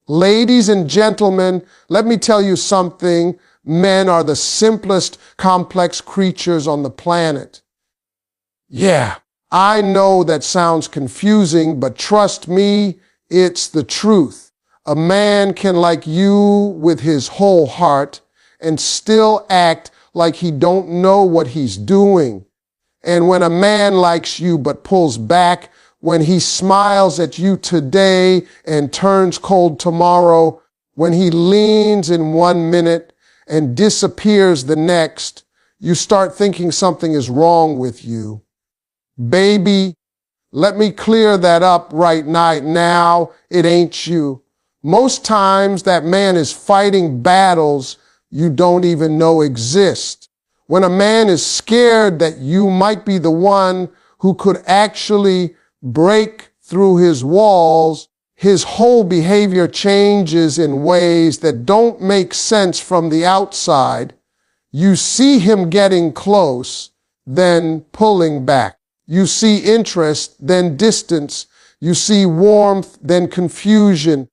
Ladies and gentlemen, let me tell you something. Men are the simplest, complex creatures on the planet. Yeah, I know that sounds confusing, but trust me, it's the truth. A man can like you with his whole heart and still act like he don't know what he's doing. And when a man likes you but pulls back, when he smiles at you today and turns cold tomorrow, when he leans in 1 minute and disappears the next, you start thinking something is wrong with you. Baby, let me clear that up right now. It ain't you. Most times that man is fighting battles you don't even know exist. When a man is scared that you might be the one who could actually break through his walls, his whole behavior changes in ways that don't make sense from the outside. You see him getting close, then pulling back. You see interest, then distance. You see warmth, then confusion.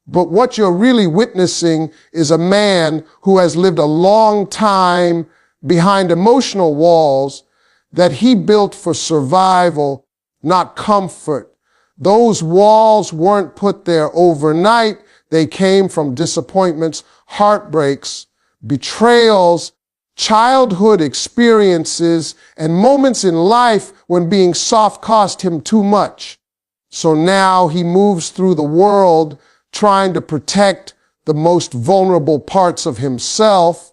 But what you're really witnessing is a man who has lived a long time behind emotional walls that he built for survival, not comfort. Those walls weren't put there overnight. They came from disappointments, heartbreaks, betrayals, childhood experiences, and moments in life when being soft cost him too much. So now he moves through the world trying to protect the most vulnerable parts of himself.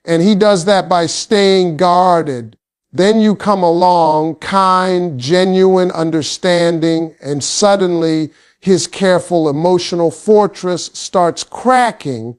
And he does that by staying guarded. Then you come along, kind, genuine, understanding, and suddenly his careful emotional fortress starts cracking.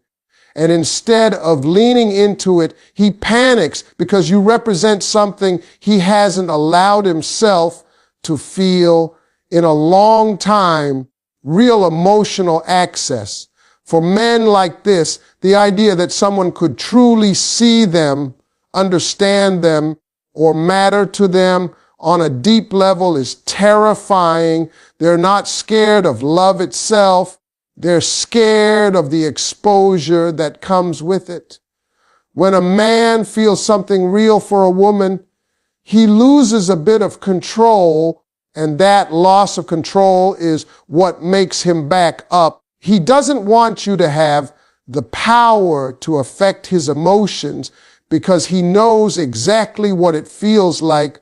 And instead of leaning into it, he panics because you represent something he hasn't allowed himself to feel in a long time, real emotional access. For men like this, the idea that someone could truly see them, understand them, or matter to them on a deep level is terrifying. They're not scared of love itself. They're scared of the exposure that comes with it. When a man feels something real for a woman, he loses a bit of control, and that loss of control is what makes him back up. He doesn't want you to have the power to affect his emotions because he knows exactly what it feels like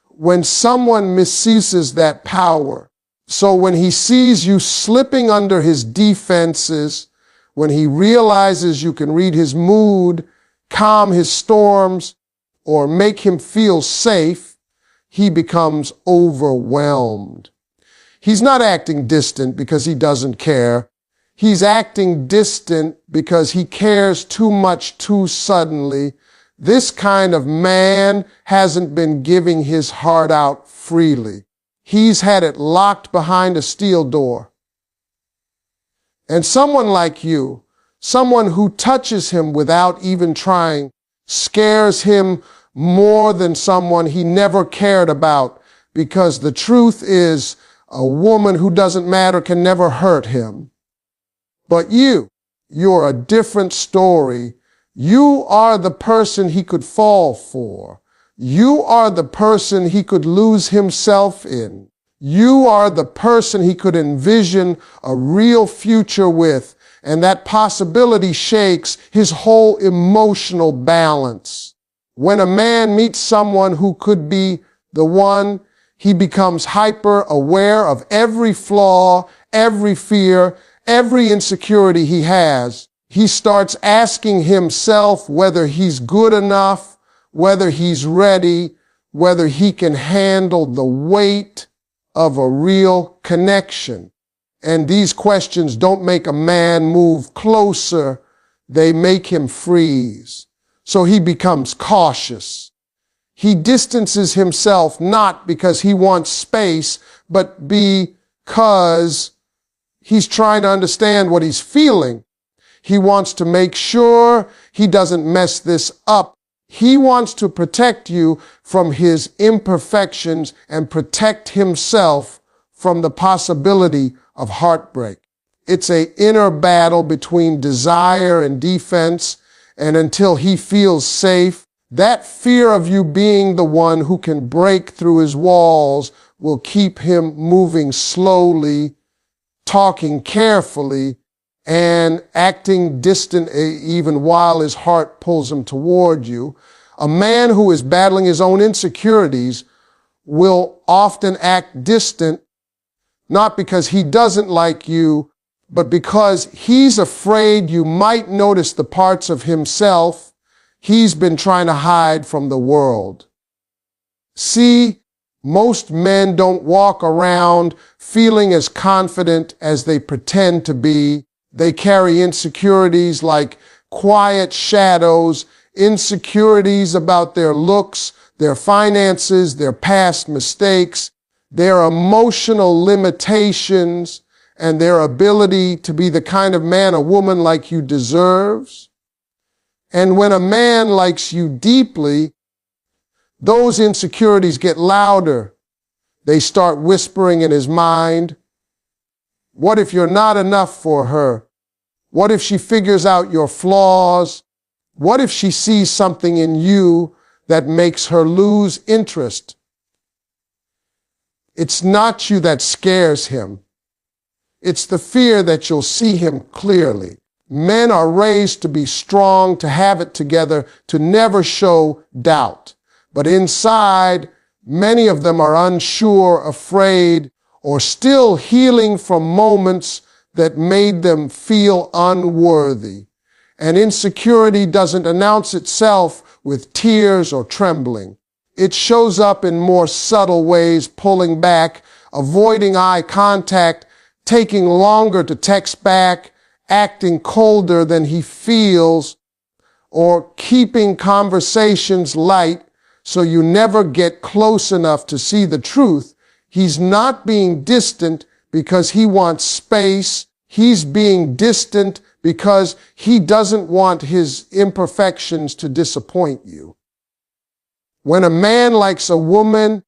when someone misuses that power. So when he sees you slipping under his defenses, when he realizes you can read his mood, calm his storms, or make him feel safe, he becomes overwhelmed. He's not acting distant because he doesn't care. He's acting distant because he cares too much too suddenly. This kind of man hasn't been giving his heart out freely. He's had it locked behind a steel door. And someone like you, someone who touches him without even trying, scares him more than someone he never cared about, because the truth is a woman who doesn't matter can never hurt him. But you're a different story. You are the person he could fall for. You are the person he could lose himself in. You are the person he could envision a real future with, and that possibility shakes his whole emotional balance. When a man meets someone who could be the one, he becomes hyper aware of every flaw, every fear, every insecurity he has. He starts asking himself whether he's good enough, whether he's ready, whether he can handle the weight of a real connection. And these questions don't make a man move closer, they make him freeze. So he becomes cautious. He distances himself not because he wants space, but because he's trying to understand what he's feeling. He wants to make sure he doesn't mess this up. He wants to protect you from his imperfections and protect himself from the possibility of heartbreak. It's an inner battle between desire and defense, and until he feels safe, that fear of you being the one who can break through his walls will keep him moving slowly, talking carefully, and acting distant even while his heart pulls him toward you. A man who is battling his own insecurities will often act distant, not because he doesn't like you, but because he's afraid you might notice the parts of himself he's been trying to hide from the world. See, most men don't walk around feeling as confident as they pretend to be. They carry insecurities like quiet shadows, insecurities about their looks, their finances, their past mistakes, their emotional limitations, and their ability to be the kind of man a woman like you deserves. And when a man likes you deeply, those insecurities get louder. They start whispering in his mind, what if you're not enough for her? What if she figures out your flaws? What if she sees something in you that makes her lose interest? It's not you that scares him. It's the fear that you'll see him clearly. Men are raised to be strong, to have it together, to never show doubt. But inside, many of them are unsure, afraid, or still healing from moments that made them feel unworthy. And insecurity doesn't announce itself with tears or trembling. It shows up in more subtle ways, pulling back, avoiding eye contact, taking longer to text back, acting colder than he feels, or keeping conversations light so you never get close enough to see the truth. He's not being distant because he wants space. He's being distant because he doesn't want his imperfections to disappoint you. When a man likes a woman,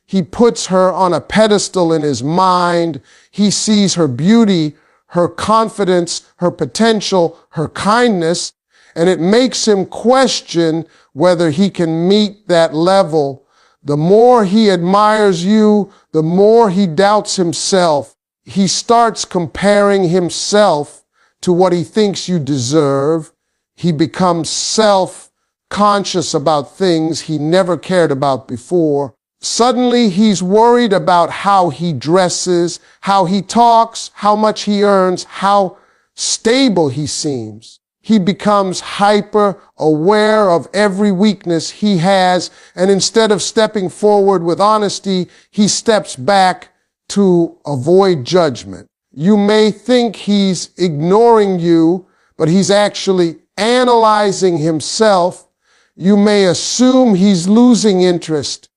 he puts her on a pedestal in his mind. He sees her beauty, her confidence, her potential, her kindness, and it makes him question whether he can meet that level. The more he admires you, the more he doubts himself. He starts comparing himself to what he thinks you deserve. He becomes self-conscious about things he never cared about before. Suddenly, he's worried about how he dresses, how he talks, how much he earns, how stable he seems. He becomes hyper-aware of every weakness he has, and instead of stepping forward with honesty, he steps back to avoid judgment. You may think he's ignoring you, but he's actually analyzing himself. You may assume he's losing interest,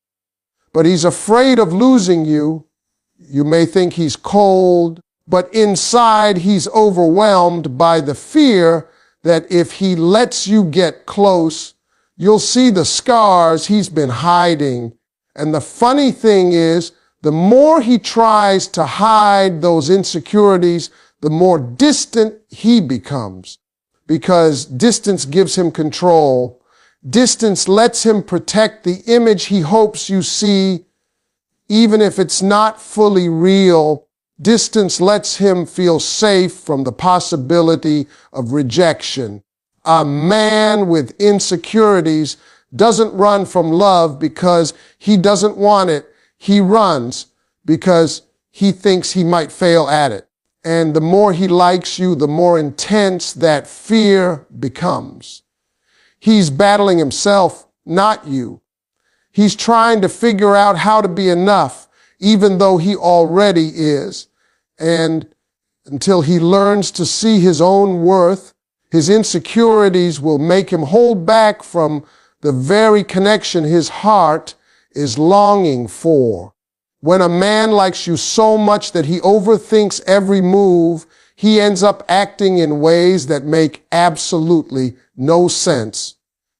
but he's afraid of losing you. You may think he's cold, but inside he's overwhelmed by the fear that if he lets you get close, you'll see the scars he's been hiding. And the funny thing is, the more he tries to hide those insecurities, the more distant he becomes, because distance gives him control. Distance lets him protect the image he hopes you see, even if it's not fully real. Distance lets him feel safe from the possibility of rejection. A man with insecurities doesn't run from love because he doesn't want it. He runs because he thinks he might fail at it. And the more he likes you, the more intense that fear becomes. He's battling himself, not you. He's trying to figure out how to be enough, even though he already is. And until he learns to see his own worth, his insecurities will make him hold back from the very connection his heart is longing for. When a man likes you so much that he overthinks every move, he ends up acting in ways that make absolutely no sense.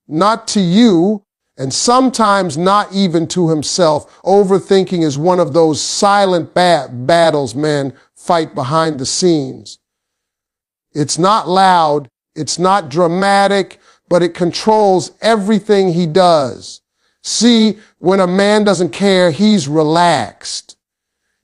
Not to you, and sometimes not even to himself. Overthinking is one of those silent battles men fight behind the scenes. It's not loud, it's not dramatic, but it controls everything he does. See, when a man doesn't care, he's relaxed.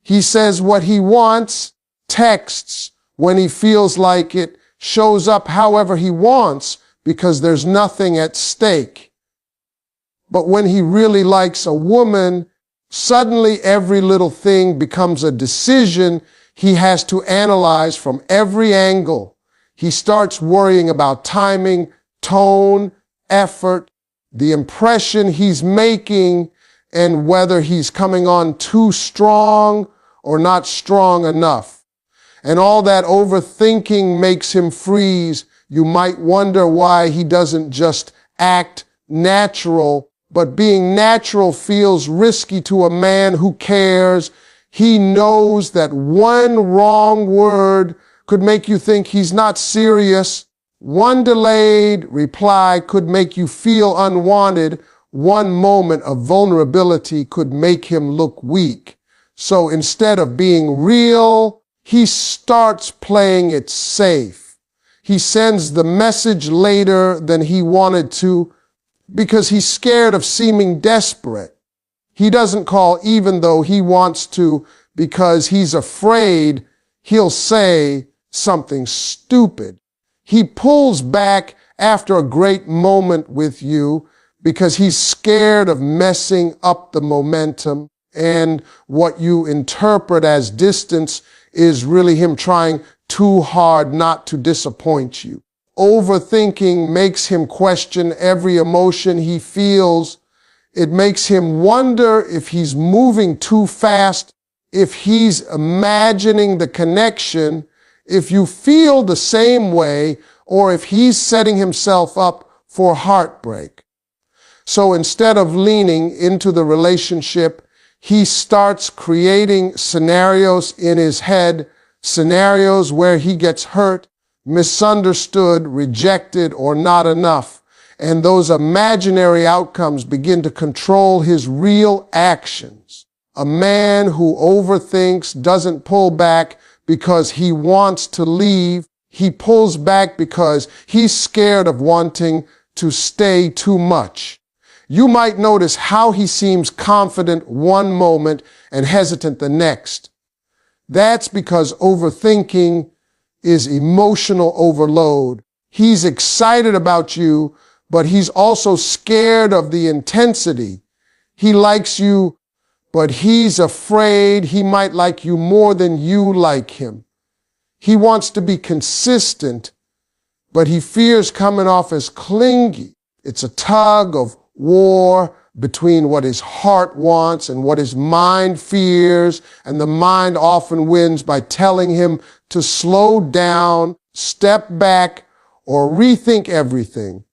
He says what he wants, texts when he feels like it, shows up however he wants because there's nothing at stake. But when he really likes a woman, suddenly every little thing becomes a decision he has to analyze from every angle. He starts worrying about timing, tone, effort, the impression he's making, and whether he's coming on too strong or not strong enough. And all that overthinking makes him freeze. You might wonder why he doesn't just act natural, but being natural feels risky to a man who cares. He knows that one wrong word could make you think he's not serious. One delayed reply could make you feel unwanted. One moment of vulnerability could make him look weak. So instead of being real, he starts playing it safe. He sends the message later than he wanted to because he's scared of seeming desperate. He doesn't call even though he wants to because he's afraid he'll say something stupid. He pulls back after a great moment with you because he's scared of messing up the momentum, and what you interpret as distance is really him trying too hard not to disappoint you. Overthinking makes him question every emotion he feels. It makes him wonder if he's moving too fast, if he's imagining the connection, if you feel the same way, or if he's setting himself up for heartbreak. So instead of leaning into the relationship, he starts creating scenarios in his head, scenarios where he gets hurt, misunderstood, rejected, or not enough. And those imaginary outcomes begin to control his real actions. A man who overthinks doesn't pull back because he wants to leave. He pulls back because he's scared of wanting to stay too much. You might notice how he seems confident one moment and hesitant the next. That's because overthinking is emotional overload. He's excited about you, but he's also scared of the intensity. He likes you, but he's afraid he might like you more than you like him. He wants to be consistent, but he fears coming off as clingy. It's a tug of war between what his heart wants and what his mind fears, and the mind often wins by telling him to slow down, step back, or rethink everything.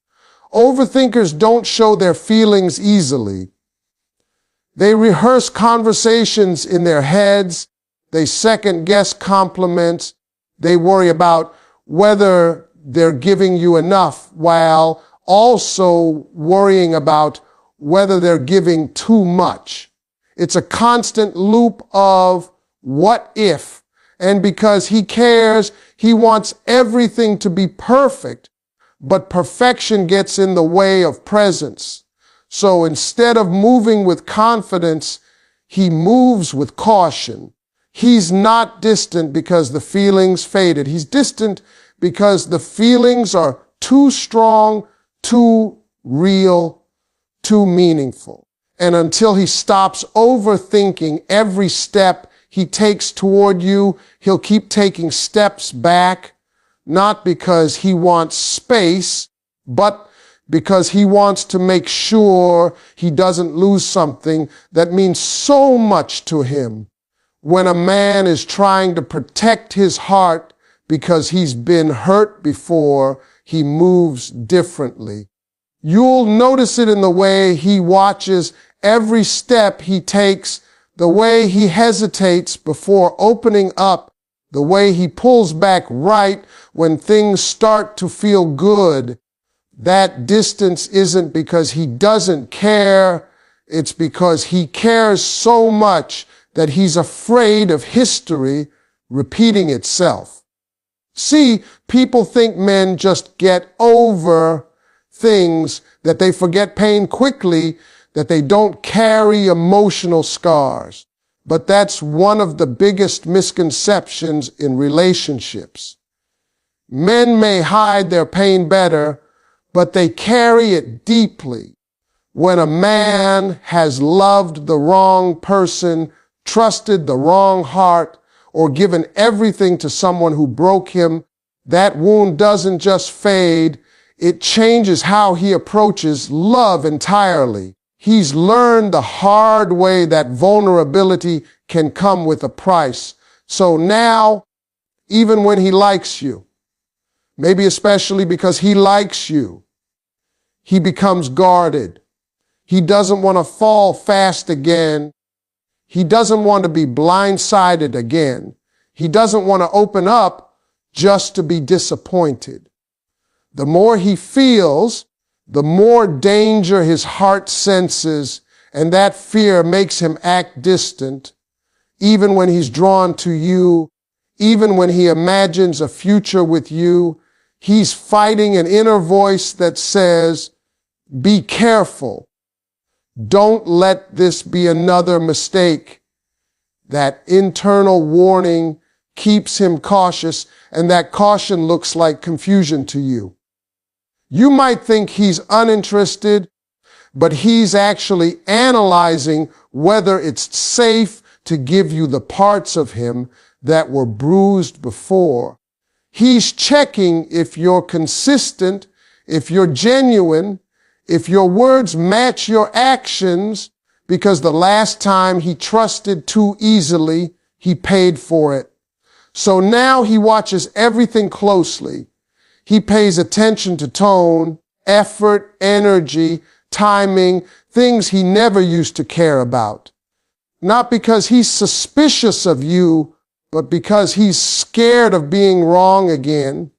Overthinkers don't show their feelings easily. They rehearse conversations in their heads. They second-guess compliments. They worry about whether they're giving you enough, while also worrying about whether they're giving too much. It's a constant loop of what if, and because he cares, he wants everything to be perfect, but perfection gets in the way of presence. So instead of moving with confidence, he moves with caution. He's not distant because the feelings faded. He's distant because the feelings are too strong, too real, too meaningful. And until he stops overthinking every step he takes toward you, he'll keep taking steps back, not because he wants space, but because he wants to make sure he doesn't lose something that means so much to him. When a man is trying to protect his heart because he's been hurt before, he moves differently. You'll notice it in the way he watches every step he takes, the way he hesitates before opening up, the way he pulls back right when things start to feel good. That distance isn't because he doesn't care. It's because he cares so much that he's afraid of history repeating itself. See, people think men just get over things, that they forget pain quickly, that they don't carry emotional scars. But that's one of the biggest misconceptions in relationships. Men may hide their pain better, but they carry it deeply. When a man has loved the wrong person, trusted the wrong heart, or given everything to someone who broke him, that wound doesn't just fade, it changes how he approaches love entirely. He's learned the hard way that vulnerability can come with a price. So now, even when he likes you, maybe especially because he likes you, he becomes guarded. He doesn't want to fall fast again. He doesn't want to be blindsided again. He doesn't want to open up just to be disappointed. The more he feels, the more danger his heart senses, and that fear makes him act distant, even when he's drawn to you, even when he imagines a future with you. He's fighting an inner voice that says, be careful. Don't let this be another mistake. That internal warning keeps him cautious, and that caution looks like confusion to you. You might think he's uninterested, but he's actually analyzing whether it's safe to give you the parts of him that were bruised before. He's checking if you're consistent, if you're genuine, if your words match your actions, because the last time he trusted too easily, he paid for it. So now he watches everything closely. He pays attention to tone, effort, energy, timing, things he never used to care about. Not because he's suspicious of you, but because he's scared of being wrong again.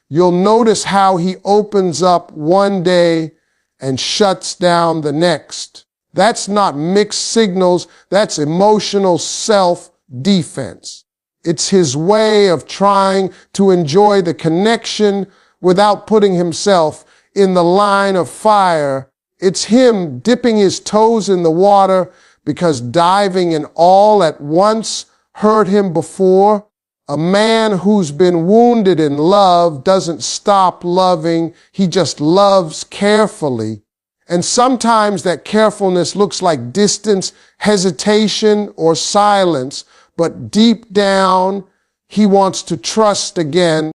You'll notice how he opens up one day and shuts down the next. That's not mixed signals, that's emotional self-defense. It's his way of trying to enjoy the connection without putting himself in the line of fire. It's him dipping his toes in the water because diving in all at once hurt him before. A man who's been wounded in love doesn't stop loving, he just loves carefully. And sometimes that carefulness looks like distance, hesitation, or silence, but deep down, he wants to trust again.